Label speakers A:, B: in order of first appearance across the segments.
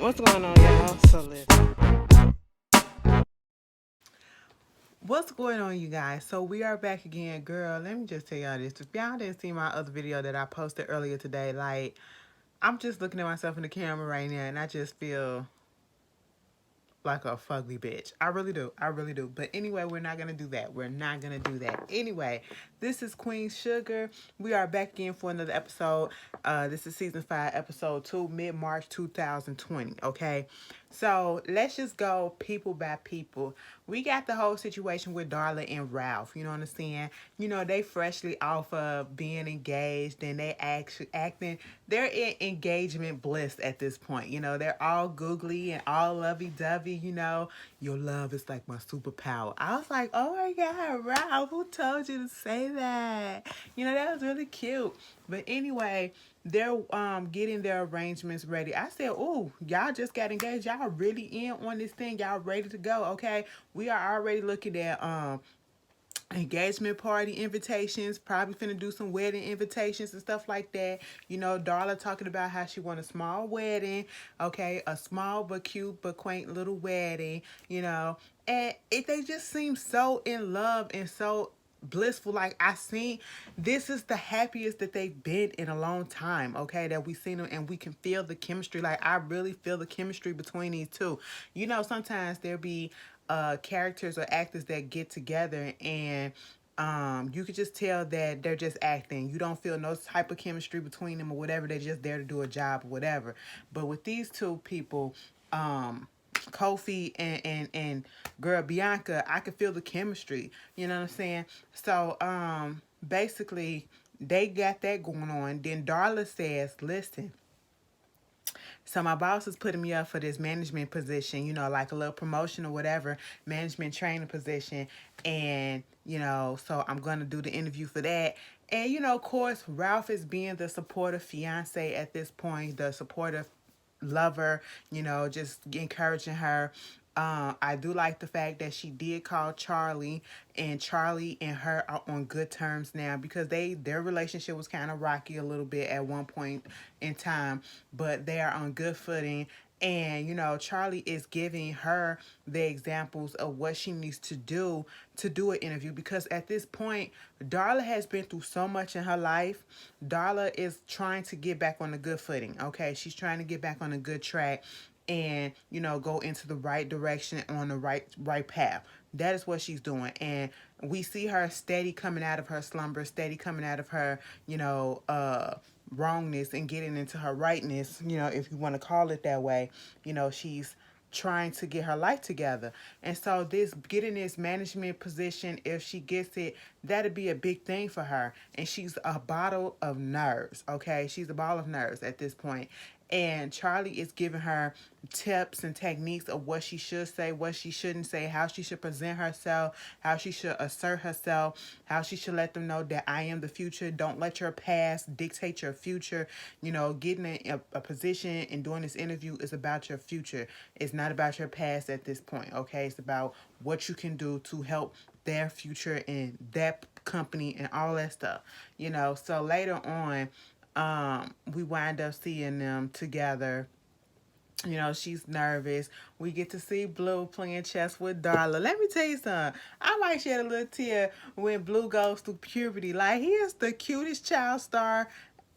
A: What's going on, y'all? So listen. What's going on, you guys? So we are back again, girl. Let me just tell y'all this. If y'all didn't see my other video that I posted earlier today, like I'm just looking at myself in the camera right now, and I just feel like a fugly bitch. I really do. I really do. But anyway, we're not going to do that. We're not going to do that. Anyway, this is Queen Sugar. We are back again for another episode. This is season 5, episode 2, mid-March 2020. Okay. So let's just go people by people. We got the whole situation with Darla and Ralph. You know what I'm saying? You know, they freshly off of being engaged and they actually acting, they're in engagement bliss at this point. You know, they're all googly and all lovey-dovey, you know. Your love is like my superpower. I was like, oh my God, Ralph, who told you to say that? You know, that was really cute. But anyway, they're getting their arrangements ready. I said, "Oh, y'all just got engaged. Y'all really in on this thing. Y'all ready to go? Okay, we are already looking at engagement party invitations, probably finna do some wedding invitations and stuff like that. You know, Darla talking about how she want a small wedding, okay, a small but cute but quaint little wedding, you know. And they just seem so in love and so blissful. Like I seen, this is the happiest that they've been in a long time, okay, that we seen them, and we can feel the chemistry. Like I really feel the chemistry between these two. You know, sometimes there be characters or actors that get together and you could just tell that they're just acting. You don't feel no type of chemistry between them or whatever. They're just there to do a job or whatever. But with these two people, Kofi and girl Bianca, I could feel the chemistry. You know what I'm saying? So basically they got that going on. Then Darla says, listen, so my boss is putting me up for this management position, you know, like a little promotion or whatever, management training position. And, you know, so I'm going to do the interview for that. And, you know, of course, Ralph is being the supportive fiance at this point, the supportive lover, you know, just encouraging her. I do like the fact that she did call Charlie, and Charlie and her are on good terms now because their relationship was kind of rocky a little bit at one point in time, but they are on good footing. And you know, Charlie is giving her the examples of what she needs to do an interview, because at this point Darla has been through so much in her life. Darla is trying to get back on a good footing. Okay, she's trying to get back on a good track and, you know, go into the right direction, on the right path. That is what she's doing. And we see her steady coming out of her slumber, steady coming out of her, you know, wrongness and getting into her rightness, you know, if you want to call it that way. You know, she's trying to get her life together. And so this getting this management position, if she gets it, that'd be a big thing for her. And she's a bottle of nerves, okay? She's a ball of nerves at this point. And Charlie is giving her tips and techniques of what she should say, what she shouldn't say, how she should present herself, how she should assert herself, how she should let them know that I am the future. Don't let your past dictate your future. You know, getting a position and doing this interview is about your future. It's not about your past at this point, okay? It's about what you can do to help their future and that company and all that stuff. You know, so later on, we wind up seeing them together. You know, she's nervous. We get to see Blue playing chess with Darla. Let me tell you something. I might shed a little tear when Blue goes through puberty. Like, he is the cutest child star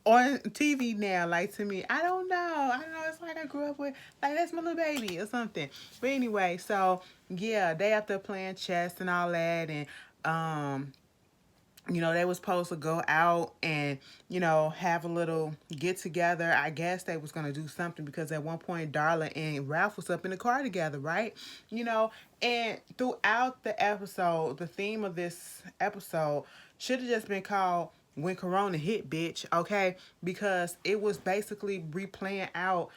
A: on TV now. Like, to me, I don't know. I don't know. It's like I grew up with, like, that's my little baby or something. But anyway, so yeah, they up there playing chess and all that. And you know, they was supposed to go out and, you know, have a little get together. I guess they was gonna do something, because at one point Darla and Ralph was up in the car together, right? You know, and throughout the episode, the theme of this episode should have just been called When Corona Hit, Bitch, okay? Because it was basically replaying out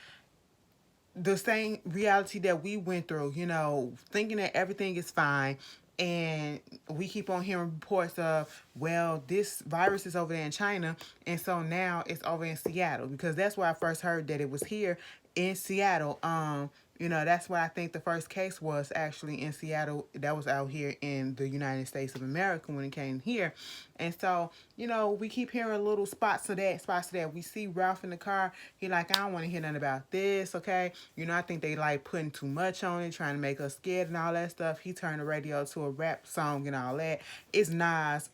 A: the same reality that we went through, you know, thinking that everything is fine. And we keep on hearing reports of, well, this virus is over there in China, and so now it's over in Seattle, because that's where I first heard that it was here in Seattle. That's what I think the first case was, actually in Seattle. That was out here in the United States of America when it came here. And so, we keep hearing little spots of that, spots of that. We see Ralph in the car. He like, I don't want to hear nothing about this, okay? I think they like putting too much on it, trying to make us scared and all that stuff. He turned the radio to a rap song and all that. It's Nas,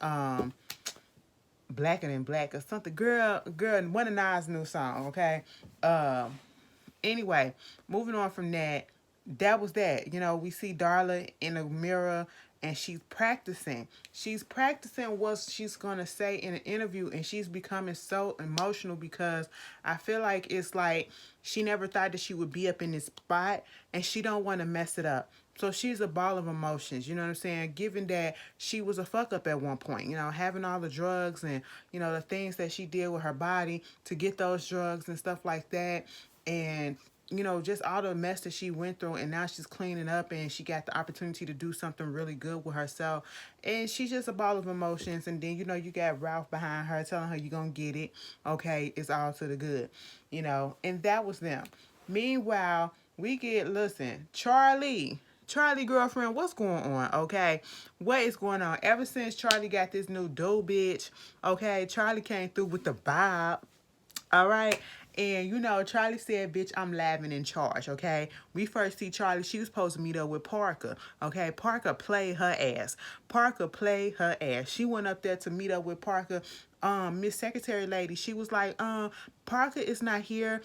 A: Blacker Than Black or something. Girl, one of Nas' new song, okay? Anyway, moving on from that, that was that. We see Darla in the mirror and she's practicing. She's practicing what she's going to say in an interview, and she's becoming so emotional because I feel like it's like she never thought that she would be up in this spot and she don't want to mess it up. So she's a ball of emotions, you know what I'm saying? Given that she was a fuck up at one point, having all the drugs and, the things that she did with her body to get those drugs and stuff like that. And just all the mess that she went through, and now she's cleaning up and she got the opportunity to do something really good with herself. And she's just a ball of emotions. And then, you got Ralph behind her telling her you're going to get it. Okay, it's all to the good, and that was them. Meanwhile, we get, listen, Charlie girlfriend, what's going on, okay? What is going on? Ever since Charlie got this new dough bitch, okay, Charlie came through with the vibe. All right. And, Charlie said, bitch, I'm laughing in charge, okay? We first see Charlie. She was supposed to meet up with Parker, okay? Parker played her ass. Parker played her ass. She went up there to meet up with Parker. Miss Secretary lady, she was like, Parker is not here.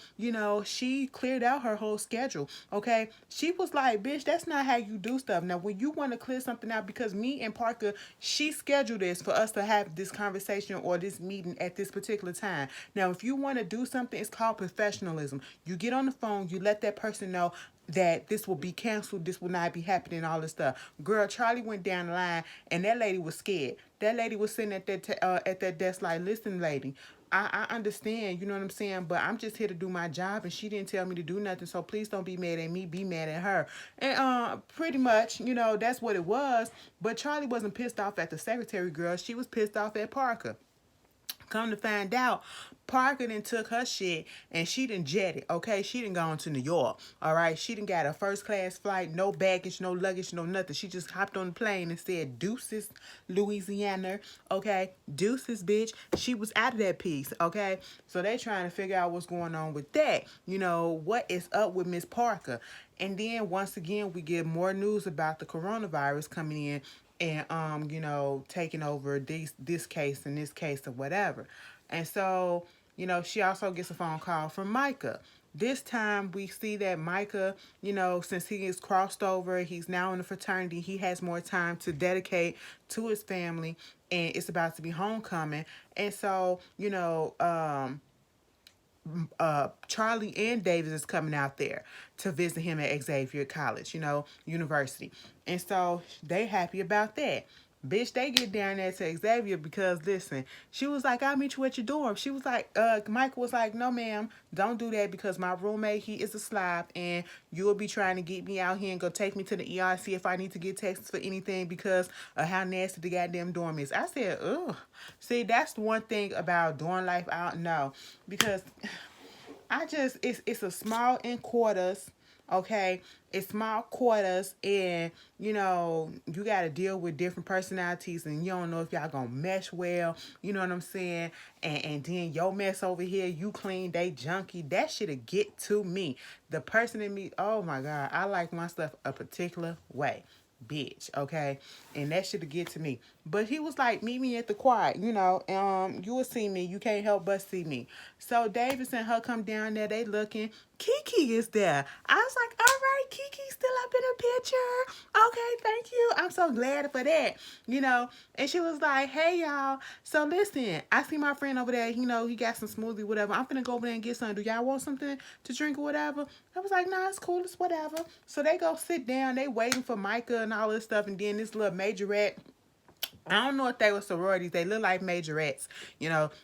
A: She cleared out her whole schedule, okay? She was like, bitch, that's not how you do stuff. Now, when you want to clear something out, because me and Parker, she scheduled this for us to have this conversation or this meeting at this particular time. Now, if you want to do something, it's called professionalism. You get on the phone, you let that person know that this will be canceled, this will not be happening, all this stuff. Girl, Charlie went down the line, and that lady was scared. That lady was sitting at that desk like, listen, lady, I understand, you know what I'm saying, but I'm just here to do my job, and she didn't tell me to do nothing, so please don't be mad at me, be mad at her. And pretty much, that's what it was. But Charlie wasn't pissed off at the secretary girl. She was pissed off at Parker. Come to find out, Parker done took her shit and she done jetted, okay? She done gone to New York, all right? She done got a first class flight, no baggage, no luggage, no nothing. She just hopped on the plane and said, deuces, Louisiana, okay? Deuces, bitch. She was out of that piece, okay? So they trying to figure out what's going on with that. What is up with Miss Parker? And then once again, we get more news about the coronavirus coming in and taking over this case and this case or whatever. And so, she also gets a phone call from Micah. This time we see that Micah, since he is crossed over, he's now in the fraternity, he has more time to dedicate to his family, and it's about to be homecoming. And so, Charlie and Davis is coming out there to visit him at Xavier College, university. And so they happy about that. Bitch, they get down there to Xavier because, listen, she was like, I'll meet you at your dorm. She was like, Michael was like, no, ma'am, don't do that because my roommate, he is a slob, and you'll be trying to get me out here and go take me to the ER, see if I need to get texts for anything because of how nasty the goddamn dorm is. I said, ugh. See, that's the one thing about dorm life out. No, because it's a small in quarters, okay? It's small quarters, and you got to deal with different personalities, and you don't know if y'all gonna mesh well, you know what I'm saying? And then your mess over here, you clean, they junky. That shit'll get to me. The person in me, oh my God, I like my stuff a particular way, bitch, okay? And that should get to me. But he was like, meet me at the quad, you will see me. You can't help but see me. So Davis and her come down there, they looking. Kiki is there. I was like, all right, Kiki's still up in the picture. Okay, thank you. I'm so glad for that, And she was like, hey, y'all. So listen, I see my friend over there, he got some smoothie, whatever. I'm finna go over there and get some. Do y'all want something to drink or whatever? I was like, nah, it's cool, it's whatever. So they go sit down, they waiting for Micah and all this stuff, and then this little majorette, I don't know if they were sororities. They look like majorettes.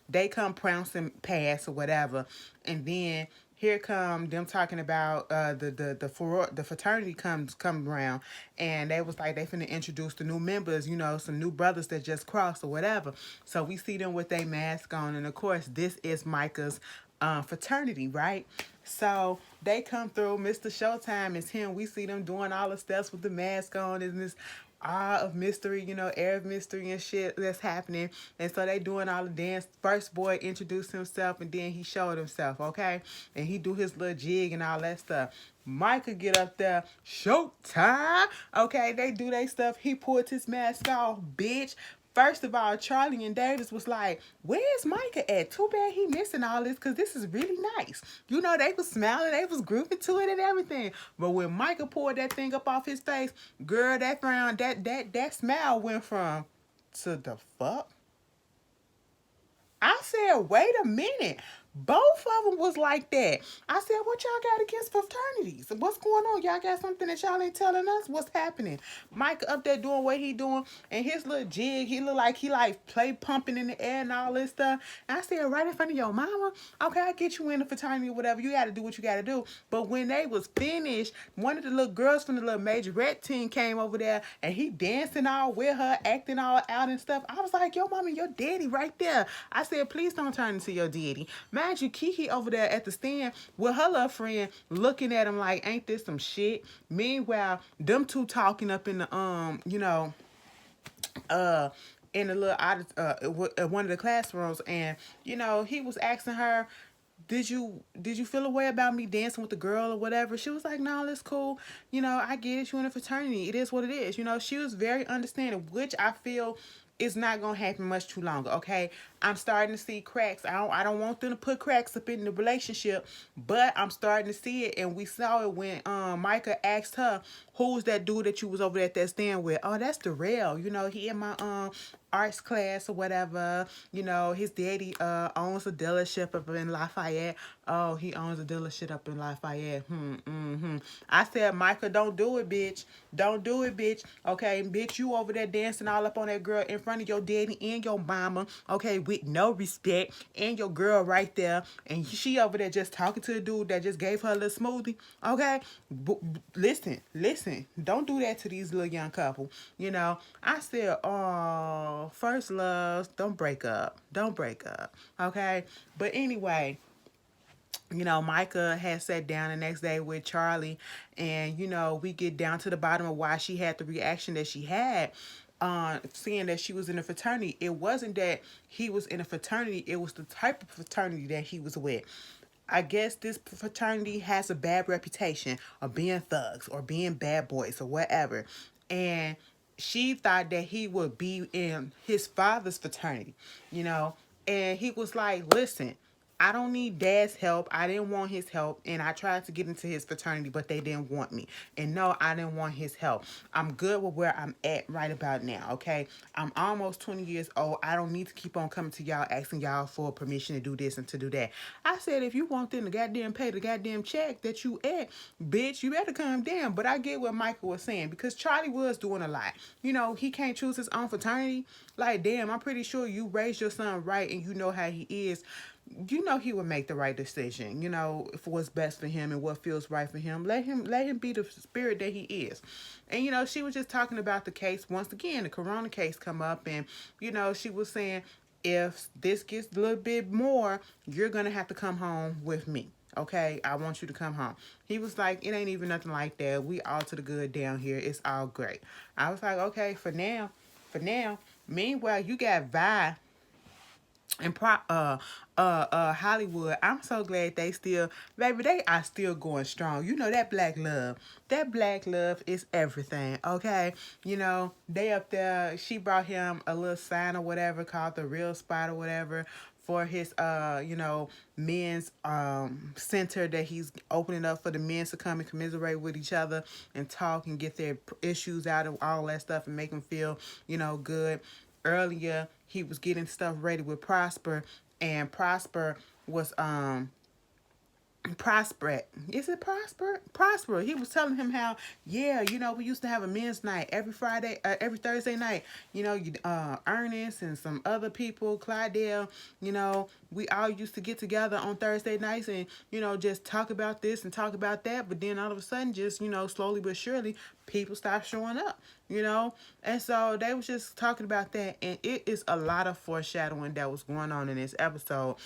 A: They come pouncing past or whatever. And then here come them talking about the fraternity come around. And they was like, they finna introduce the new members, some new brothers that just crossed or whatever. So we see them with their mask on. And, of course, this is Micah's fraternity, right? So they come through. Mr. Showtime is him. We see them doing all the steps with the mask on and this awe of mystery, air of mystery and shit that's happening. And so they doing all the dance. First boy introduced himself and then he showed himself, okay? And he do his little jig and all that stuff. Micah get up there, Showtime. Okay, they do their stuff. He pulled his mask off, bitch. First of all, Charlie and Davis was like, where's Micah at? Too bad he missing all this because this is really nice. They was smiling, they was grooving to it and everything. But when Micah pulled that thing up off his face, girl, that frown, that smile went from to the fuck. I said, wait a minute. Both of them was like that. I said, what y'all got against fraternities? What's going on? Y'all got something that y'all ain't telling us? What's happening? Mike up there doing what he doing and his little jig, he look like he like play pumping in the air and all this stuff. And I said, right in front of your mama? Okay, I get you in the fraternity or whatever. You got to do what you got to do. But when they was finished, one of the little girls from the little majorette team came over there and he dancing all with her, acting all out and stuff. I was like, yo, mama, your daddy right there. I said, please don't turn into your daddy. Mind you, Kiki over there at the stand with her little friend looking at him like, ain't this some shit? Meanwhile, them two talking up in the, uh, in the little, one of the classrooms. And, he was asking her, did you feel a way about me dancing with the girl or whatever? She was like, no, that's cool. I get it. You in a fraternity. It is what it is. She was very understanding, which I feel is not gonna happen much too longer. Okay, I'm starting to see cracks. I don't want them to put cracks up in the relationship, but I'm starting to see it, and we saw it when Micah asked her, "Who's that dude that you was over there at that stand with?" Oh, that's Darrell. He in my arts class or whatever. His daddy owns a dealership up in Lafayette. Oh, he owns a dealership up in Lafayette. I said, Micah, don't do it, bitch. Don't do it, bitch. Okay, bitch, you over there dancing all up on that girl in front of your daddy and your mama. Okay, with no respect, and your girl right there, and she over there just talking to the dude that just gave her a little smoothie. Okay, listen, don't do that to these little young couple. I said, oh, first loves, don't break up. Okay, but anyway. Micah had sat down the next day with Charlie, and we get down to the bottom of why she had the reaction that she had. Seeing that she was in a fraternity, it wasn't that he was in a fraternity, it was the type of fraternity that he was with. I guess this fraternity has a bad reputation of being thugs or being bad boys or whatever. And she thought that he would be in his father's fraternity, you know. And he was like, listen, I don't need dad's help. I didn't want his help. And I tried to get into his fraternity, but they didn't want me. And no, I didn't want his help. I'm good with where I'm at right about now, okay? I'm almost 20 years old. I don't need to keep on coming to y'all asking y'all for permission to do this and to do that. I said, if you want them to goddamn pay the goddamn check that you at, bitch, you better calm down. But I get what Michael was saying because Charlie was doing a lot. He can't choose his own fraternity. Like, damn, I'm pretty sure you raised your son right and you know how he is. He would make the right decision, for what's best for him and what feels right for him. Let him be the spirit that he is. And she was just talking about the case once again, the corona case come up, and she was saying, if this gets a little bit more, you're gonna have to come home with me. Okay, I want you to come home. He was like, it ain't even nothing like that. We all to the good down here. It's all great. I was like, okay, for now. Meanwhile, you got Vi and Hollywood. I'm so glad they still, baby, they are still going strong. That black love is everything. Okay, they up there. She brought him a little sign or whatever called the Real Spot or whatever for his men's center that he's opening up for the men to come and commiserate with each other and talk and get their issues out of all that stuff and make them feel good. Earlier he was getting stuff ready with Prosper, and Prosper was Prosper. Is it Prosper? Prosper. He was telling him how, yeah, we used to have a men's night every Friday, every Thursday night. Ernest and some other people, Clydell, we all used to get together on Thursday nights and, just talk about this and talk about that. But then all of a sudden, just, slowly but surely, people stopped showing up, And so they was just talking about that. And it is a lot of foreshadowing that was going on in this episode.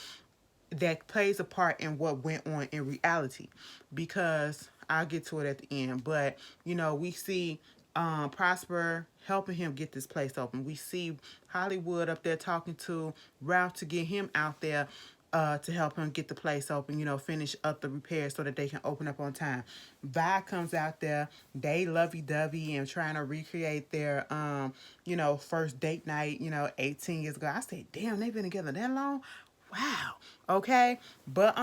A: that plays a part in what went on in reality, because I'll get to it at the end. But you know, we see Prosper helping him get this place open. We see Hollywood up there talking to Ralph to get him out there to help him get the place open, you know, finish up the repairs so that they can open up on time. Vi comes out there, they lovey-dovey and trying to recreate their, you know, first date night, you know, 18 years ago. I said, damn, they've been together that long? Wow. Okay. But,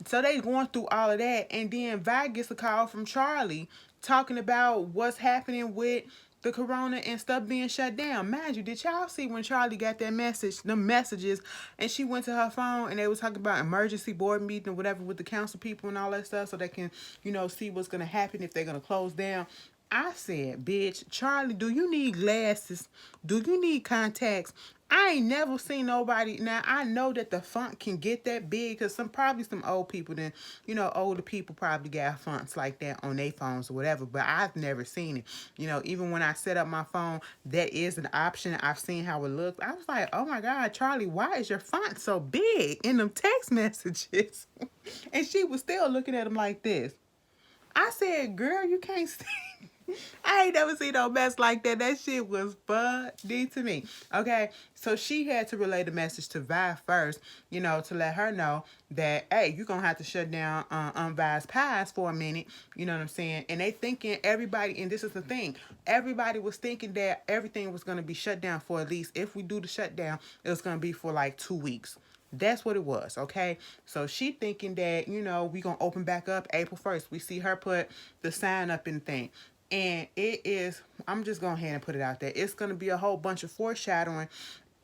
A: so they going through all of that, and then Vi gets a call from Charlie talking about what's happening with the corona and stuff being shut down. Mind you, did y'all see when Charlie got that message, the messages, and she went to her phone and they was talking about emergency board meeting or whatever with the council people and all that stuff so they can, you know, see what's gonna happen if they're gonna close down. I said, bitch, Charlie, do you need glasses? Do you need contacts? I ain't never seen nobody. Now, I know that the font can get that big because probably some old people, then, you know, older people probably got fonts like that on their phones or whatever, but I've never seen it. You know, even when I set up my phone, that is an option. I've seen how it looks. I was like, oh my God, Charlie, why is your font so big in them text messages? And she was still looking at him like this. I said, girl, you can't see. I ain't never seen no mess like that. That shit was funny to me. Okay, so she had to relay the message to Vi first, you know, to let her know that, hey, you're going to have to shut down Vi's Pies for a minute. You know what I'm saying? And they thinking everybody, and this is the thing, everybody was thinking that everything was going to be shut down for at least, if we do the shutdown, it was going to be for like 2 weeks. That's what it was, okay? So she thinking that, you know, we going to open back up April 1st. We see her put the sign up in the thing. And it is, I'm just going ahead and put it out there. It's going to be a whole bunch of foreshadowing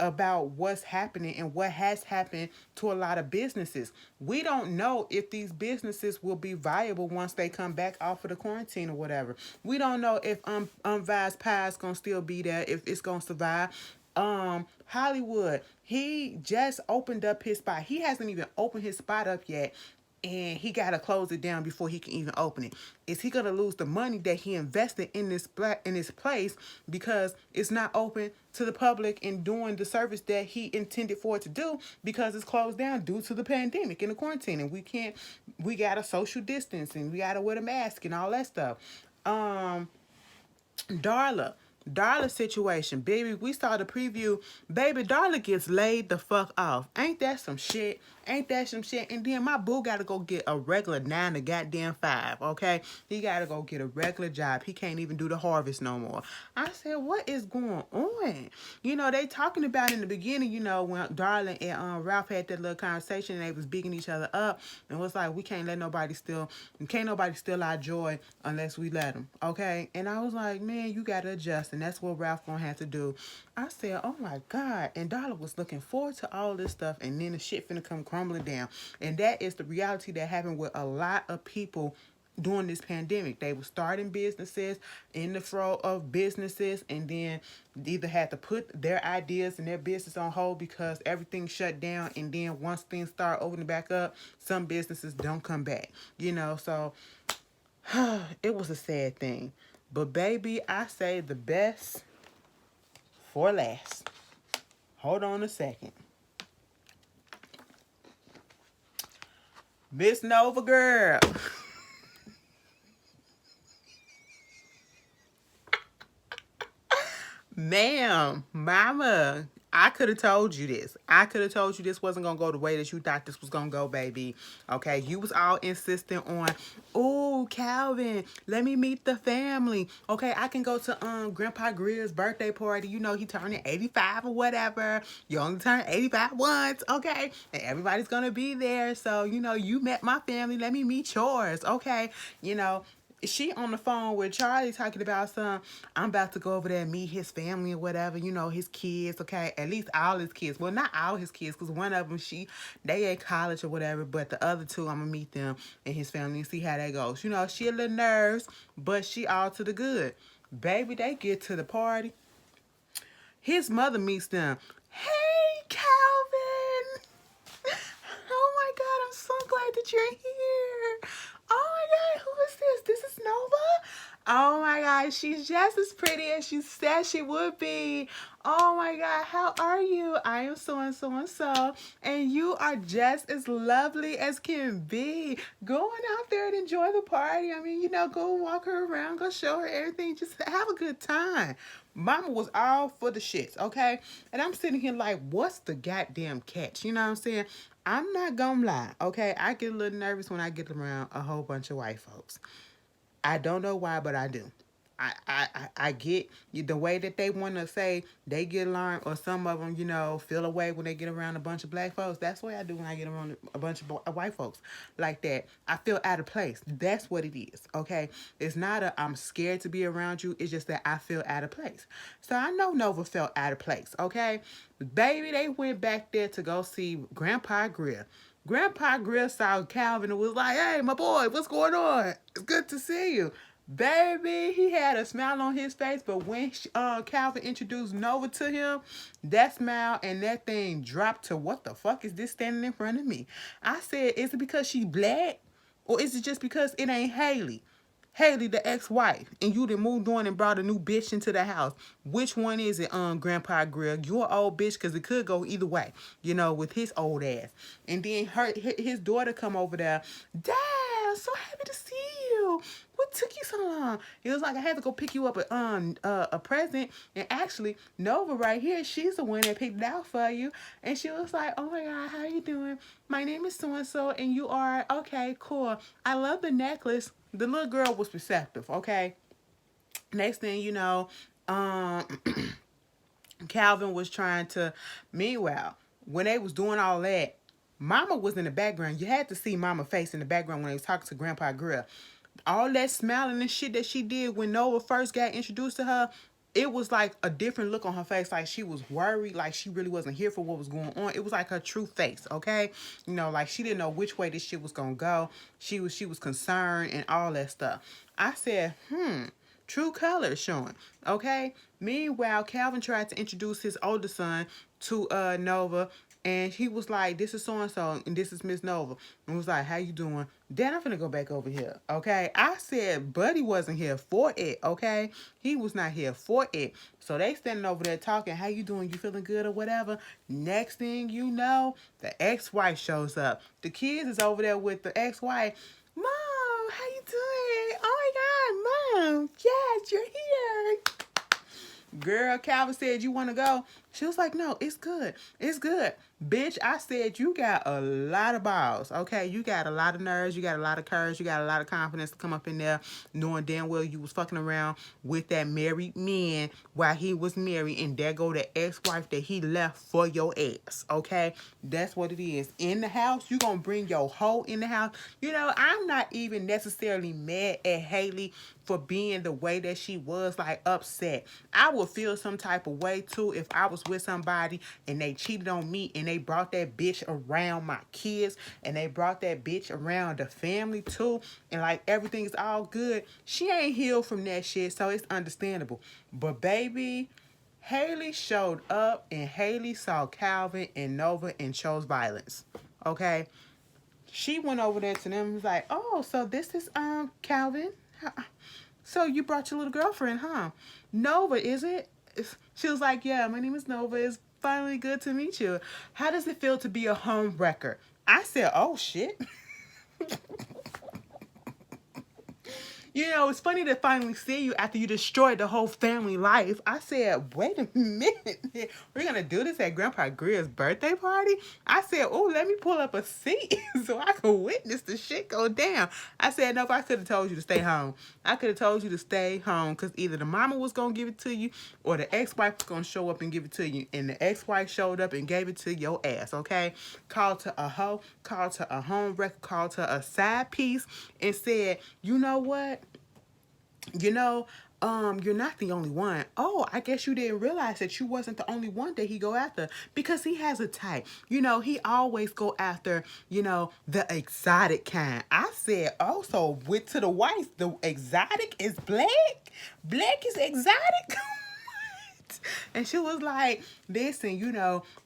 A: about what's happening and what has happened to a lot of businesses. We don't know if these businesses will be viable once they come back off of the quarantine or whatever. We don't know if Vi's Pie is going to still be there, if it's going to survive. Hollywood, he just opened up his spot. He hasn't even opened his spot up yet, and he got to close it down before he can even open it. Is he going to lose the money that he invested in this place because it's not open to the public and doing the service that he intended for it to do because it's closed down due to the pandemic and the quarantine, and we got to social distance and we got to wear the mask and all that stuff. Darla situation, baby. We saw the preview. Baby, Darla gets laid the fuck off. Ain't that some shit? Ain't that some shit? And then my boo gotta go get a regular 9 to goddamn 5, okay? He gotta go get a regular job. He can't even do the harvest no more. I said, what is going on? You know, they talking about in the beginning, you know, when Darla and Ralph had that little conversation and they was bigging each other up and was like, can't nobody steal our joy unless we let them, okay? And I was like, man, you gotta adjust, and that's what Ralph gonna have to do. I said, oh my God. And Darla was looking forward to all this stuff, and then the shit finna come crumbling down. And that is the reality that happened with a lot of people during this pandemic. They were starting businesses, in the throes of businesses, and then either had to put their ideas and their business on hold because everything shut down. And then once things start opening back up, some businesses don't come back, you know. So it was a sad thing. But baby, I say the best for last. Hold on a second. Miss Nova girl. Ma'am, mama, I could have told you this. I could have told you this wasn't going to go the way that you thought this was going to go, baby. Okay, you was all insistent on, oh, Calvin, let me meet the family. Okay, I can go to Grandpa Greer's birthday party. You know, he turning 85 or whatever. You only turn 85 once, okay? And everybody's going to be there. So, you know, you met my family. Let me meet yours, okay? You know, she on the phone with Charlie talking about I'm about to go over there and meet his family or whatever, you know, his kids, okay? At least all his kids. Well, not all his kids, because one of them, they at college or whatever, but the other two, I'm going to meet them and his family and see how that goes. You know, she a little nervous, but she all to the good. Baby, they get to the party. His mother meets them. Hey, Calvin. Oh my God, I'm so glad that you're here. Oh my God, who is this? This is Nova? Oh my God, she's just as pretty as she said she would be. Oh my God, how are you? I am so and so and so, and you are just as lovely as can be. Go on out there and enjoy the party. I mean, go walk her around, go show her everything, just have a good time. Mama was all for the shits, okay? And I'm sitting here like, what's the goddamn catch? You know what I'm saying? I'm not gonna lie, okay? I get a little nervous when I get around a whole bunch of white folks. I don't know why, but I do. I get the way that they want to say they get alarmed, or some of them, feel away when they get around a bunch of black folks. That's the way I do when I get around a bunch of white folks like that. I feel out of place. That's what it is, okay? It's not I'm scared to be around you. It's just that I feel out of place. So I know Nova felt out of place, okay? Baby, they went back there to go see Grandpa Grill. Grandpa Grill saw Calvin and was like, hey, my boy, what's going on? It's good to see you. Baby, he had a smile on his face, but when Calvin introduced Nova to him, that smile and that thing dropped to, what the fuck is this standing in front of me? I said, is it because she black? Or is it just because it ain't Haley? Haley, the ex-wife, and you done moved on and brought a new bitch into the house. Which one is it, Grandpa Grill? You're an old bitch, because it could go either way, with his old ass. And then his daughter come over there. Dad, so happy to see you. What took you so long? It was like I had to go pick you up a present. And actually, Nova right here, she's the one that picked it out for you. And she was like, oh my God, how are you doing? My name is so-and-so, and you are, okay, cool. I love the necklace. The little girl was receptive, okay? Next thing you know, Calvin was trying to, meanwhile, when they was doing all that, Mama was in the background. You had to see Mama's face in the background when they was talking to Grandpa Grill. All that smiling and shit that she did when Nova first got introduced to her, it was like a different look on her face. Like she was worried, like she really wasn't here for what was going on. It was like her true face, okay? Like she didn't know which way this shit was gonna go. She was concerned and all that stuff. I said, true colors showing, okay? Meanwhile, Calvin tried to introduce his older son to Nova, and he was like, this is so-and-so, and this is Miss Nova. And was like, how you doing? Then I'm finna go back over here, okay? I said Buddy wasn't here for it, okay? He was not here for it. So they standing over there talking, how you doing? You feeling good or whatever? Next thing you know, the ex-wife shows up. The kids is over there with the ex-wife. Mom, how you doing? Oh my God, Mom, yes, you're here. Girl, Calvin said, you want to go? She was like, no, it's good. It's good. Bitch, I said, you got a lot of balls, okay? You got a lot of nerves. You got a lot of courage. You got a lot of confidence to come up in there knowing damn well you was fucking around with that married man while he was married. And there go the ex-wife that he left for your ass, okay? That's what it is. In the house, you going to bring your hoe in the house. I'm not even necessarily mad at Haley for being the way that she was, like upset. I would feel some type of way too if I was with somebody and they cheated on me and they brought that bitch around my kids and they brought that bitch around the family too, and like everything is all good. She ain't healed from that shit, so it's understandable. But baby, Haley showed up and Haley saw Calvin and Nova and chose violence, okay? She went over there to them and was like, oh, so this is Calvin? So you brought your little girlfriend, huh? Nova, is it? She was like, yeah, my name is Nova. It's finally good to meet you. How does it feel to be a home wrecker? I said, oh, shit. It's funny to finally see you after you destroyed the whole family life. I said, wait a minute. We're going to do this at Grandpa Grill's birthday party? I said, oh, let me pull up a seat so I can witness the shit go down. I said, no, I could have told you to stay home. I could have told you to stay home because either the mama was going to give it to you or the ex-wife was going to show up and give it to you. And the ex-wife showed up and gave it to your ass, okay? Called to a hoe, called to a home wrecker, called to a side piece and said, you know what? You're not the only one. Oh, I guess you didn't realize that you wasn't the only one that he go after because he has a type. He always go after, the exotic kind. I said, also, went to the whites, the exotic is black? Black is exotic? And she was like, listen,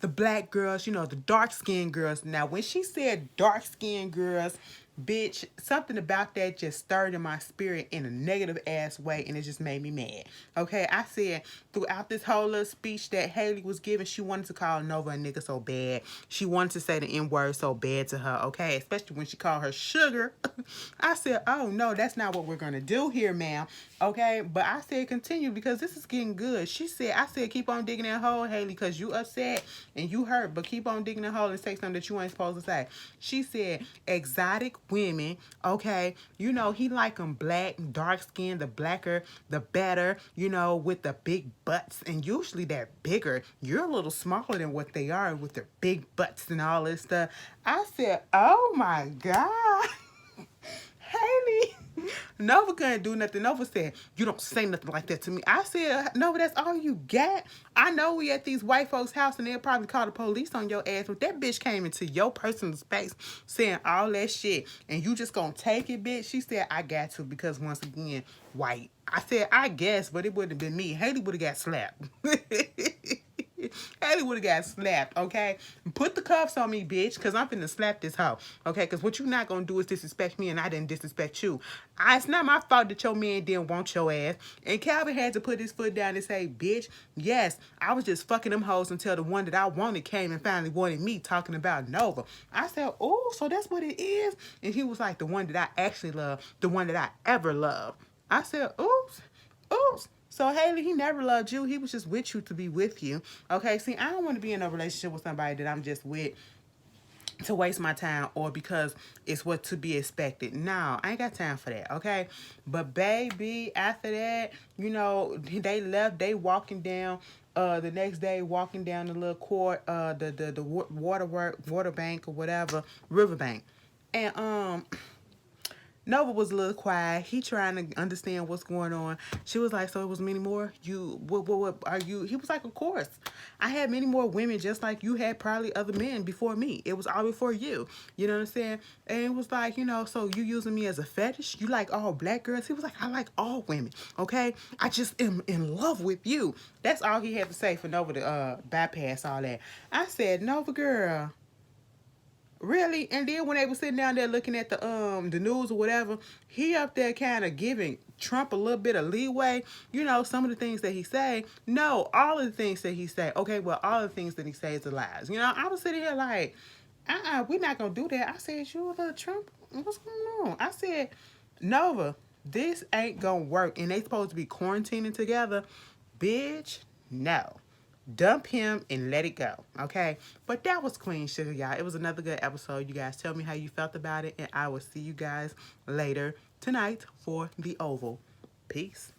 A: the black girls, the dark-skinned girls. Now, when she said dark-skinned girls, Bitch, something about that just stirred in my spirit in a negative ass way, and it just made me mad. Okay, I said throughout this whole little speech that Haley was giving, she wanted to call Nova a nigga so bad. She wanted to say the N word so bad to her, okay? Especially when she called her sugar. I said, oh no, that's not what we're gonna do here, ma'am. Okay, but I said continue because this is getting good. I said keep on digging that hole, Haley, because you upset and you hurt, but keep on digging that hole and say something that you ain't supposed to say. She said exotic women, okay, you know, he like them black, dark skin, the blacker, the better, you know, with the big butts, and usually they're bigger. You're a little smaller than what they are with their big butts and all this stuff. I said, oh my God. Haley. Nova couldn't do nothing. Nova said, you don't say nothing like that to me. I said, Nova, that's all you got? I know we at these white folks' house and they'll probably call the police on your ass, but that bitch came into your personal space saying all that shit and you just gonna take it, bitch? She said, I got to because once again, white. I said, I guess, but it wouldn't have been me. Haley would have got slapped. Haley would have got slapped, okay? Put the cuffs on me, bitch, because I'm finna slap this hoe, okay? Because what you not gonna do is disrespect me, and I didn't disrespect you. It's not my fault that your man didn't want your ass. And Calvin had to put his foot down and say, bitch, yes, I was just fucking them hoes until the one that I wanted came and finally wanted me, talking about Nova. I said, oh, so that's what it is? And he was like, the one that I actually love, the one that I ever loved. I said, oops, oops. So Haley, he never loved you. He was just with you to be with you. Okay, see, I don't want to be in a relationship with somebody that I'm just with to waste my time or because it's what to be expected. No, I ain't got time for that, okay? But baby, after that, you know, they left, they walking down the next day, walking down the little court, the water bank or whatever, riverbank. And Nova was a little quiet. He trying to understand what's going on. She was like, so it was many more? What are you? He was like, of course. I had many more women just like you had probably other men before me. It was all before you. You know what I'm saying? And it was like, you know, so you using me as a fetish? You like all black girls? He was like, I like all women, okay? I just am in love with you. That's all he had to say for Nova to bypass all that. I said, Nova girl. Really? And then when they were sitting down there looking at the news or whatever, he up there kind of giving Trump a little bit of leeway. You know, some of the things that he say. No, all of the things that he say. Okay, well, all of the things that he says are lies. You know, I was sitting here like, we're not gonna do that. I said, you a little Trump? What's going on? I said, Nova, this ain't gonna work. And they supposed to be quarantining together. Bitch, no. Dump him and let it go, okay? But that was Queen Sugar, y'all. It was another good episode. You guys tell me how you felt about it, and I will see you guys later tonight for The Oval. Peace.